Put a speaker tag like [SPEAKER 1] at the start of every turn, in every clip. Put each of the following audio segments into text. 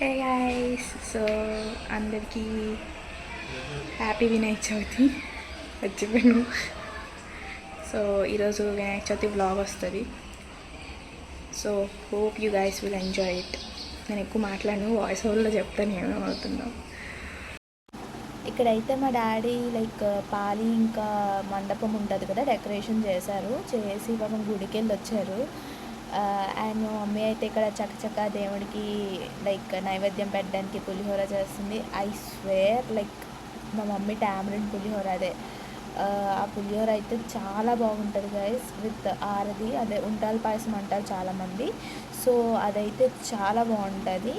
[SPEAKER 1] Hey guys, so అందరికీ happy Vinayaka Chavithi. మర్చిపోయాను. So ఈరోజు వినాయక చవితి వ్లాగ్ వస్తుంది. So hope you guys will enjoy it. నేను ఎక్కువ మాట్లాడను, వాయిస్ ఓవర్లో చెప్తాను ఏమేమవుతుందో. ఇక్కడైతే మా డాడీ పాలి ఇంకా మండపం ఉంటుంది కదా, డెకరేషన్ చేసి పాపం గుడికి వెళ్ళి వచ్చారు. అండ్ మా మమ్మీ అయితే ఇక్కడ చక్కచక్క దేవుడికి నైవేద్యం పెట్టడానికి పులిహోర చేస్తుంది. ఐ స్వేర్ మా మమ్మీ టామరిన్ పులిహోర అదే ఆ పులిహోర అయితే చాలా బాగుంటుంది గైస్, విత్ ఆరది అదే ఉంటాల పాయసం అంటారు చాలామంది. సో అదైతే చాలా బాగుంటుంది.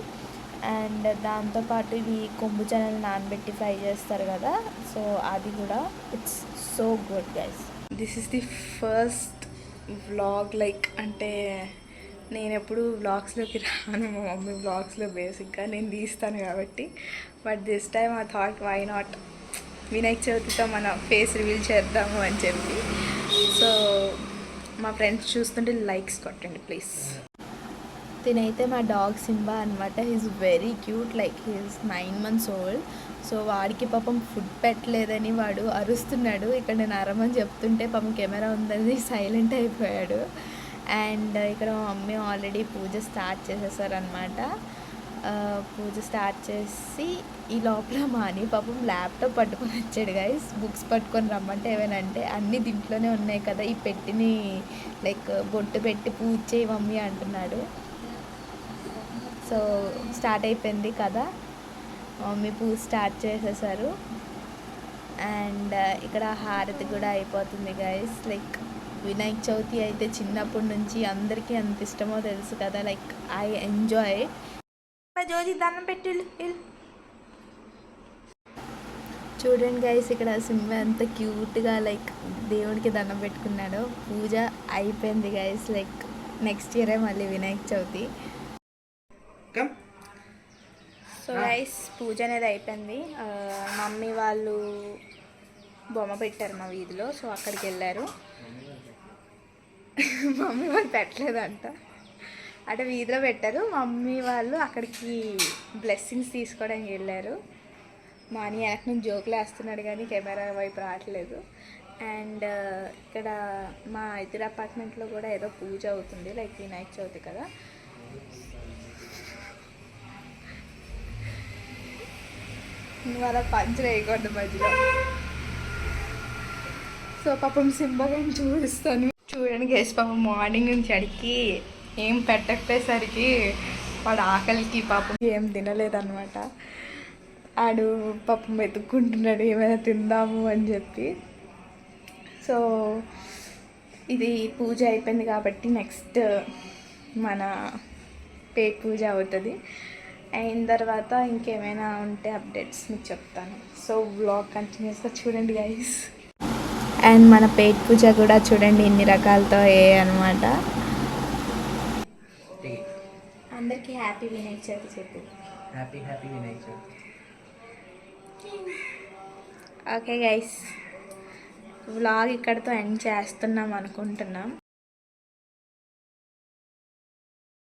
[SPEAKER 1] అండ్ దాంతోపాటు ఇవి కొమ్ము శనగలు నానబెట్టి ఫ్రై చేస్తారు కదా, సో అది కూడా it's so good guys. This is the first vlog అంటే నేను ఎప్పుడు వ్లాగ్స్లోకి రాను, మా మమ్మీ వ్లాగ్స్లో బేసిక్గా నేను తీస్తాను కాబట్టి. But this time I thought why not, వినాయక చవితితో మన ఫేస్ రివీల్ చేద్దాము అని చెప్పి. సో మా ఫ్రెండ్స్ చూస్తుంటే లైక్స్ కొట్టండి ప్లీజ్. తినైతే మా డాగ్ సింబా అనమాట. He's very cute, he's 9 months old. So వాడికి పాపం ఫుడ్ పెట్టలేదని వాడు అరుస్తున్నాడు. ఇక్కడ నేను అరమని చెప్తుంటే పాపం కెమెరా ఉందని సైలెంట్ అయిపోయాడు. అండ్ ఇక్కడ మా మమ్మీ ఆల్రెడీ పూజ స్టార్ట్ చేసేసారనమాట. పూజ స్టార్ట్ చేసి ఈ లోపల మాని పాపం ల్యాప్టాప్ పట్టుకొని వచ్చాడు గైస్. బుక్స్ పట్టుకొని రమ్మంటే ఏమైనా అన్నీ దీంట్లోనే ఉన్నాయి కదా, ఈ పెట్టిని బొట్టు పెట్టి పూజ చేయి మమ్మీ అంటున్నాడు. సో స్టార్ట్ అయిపోయింది కదా, మమ్మీ పూజ స్టార్ట్ చేసేసారు. అండ్ ఇక్కడ హారతి కూడా అయిపోతుంది గైస్. వినాయక చవితి అయితే చిన్నప్పటి నుంచి అందరికీ ఎంత ఇష్టమో తెలుసు కదా, ఐ ఎంజాయ్. జోజి దండం పెట్టి చూడండి గైస్, ఇక్కడ సింహ ఎంత క్యూట్గా దేవుడికి దండం పెట్టుకున్నాడు. పూజ అయిపోయింది గైస్. నెక్స్ట్ ఇయరే మళ్ళీ వినాయక చవితి. సో గైస్, పూజ అనేది అయిపోయింది. మమ్మీ వాళ్ళు బొమ్మ పెట్టారు మా వీధిలో, సో అక్కడికి వెళ్ళారు. మమ్మీ వాళ్ళు పెట్టలేదంట, అంటే వీధిలో పెట్టారు. మమ్మీ వాళ్ళు అక్కడికి బ్లెస్సింగ్స్ తీసుకోవడానికి వెళ్ళారు. మా అని వెనక నుంచి జోకులు వేస్తున్నాడు కానీ కెమెరా వైపు రావట్లేదు. అండ్ ఇక్కడ మా ఇద్దరు అపార్ట్మెంట్లో కూడా ఏదో పూజ అవుతుంది, వినాయక చవితి కదా. వాళ్ళ పంచులు వేయకూడదు మధ్యలో. సో పాపం సింబగాని చూపిస్తాను. చూడండి గేస్, పాపం మార్నింగ్ నుంచి అడిగి ఏం పెట్టకపోయేసరికి వాడు ఆకలికి పాపం ఏం తినలేదన్నమాట. ఆడు పాపం వెతుక్కుంటున్నాడు ఏమైనా తిందాము అని చెప్పి. సో ఇది పూజ అయిపోయింది కాబట్టి నెక్స్ట్ మన పేట్ పూజ అవుతుంది. అయిన తర్వాత ఇంకేమైనా ఉంటే అప్డేట్స్ మీకు చెప్తాను. సో వ్లాగ్ కంటిన్యూస్గా చూడండి గైస్. అండ్ మన పేట్ పూజ కూడా చూడండి ఎన్ని రకాలతో అనమాట. అందరికీ హ్యాపీ వినాయక చవితి చెప్పు.
[SPEAKER 2] Happy Vinayaka Chavithi.
[SPEAKER 1] Okay guys, vlog ఇక్కడితో ఎండ్ చేస్తున్నాం అనుకుంటున్నాం.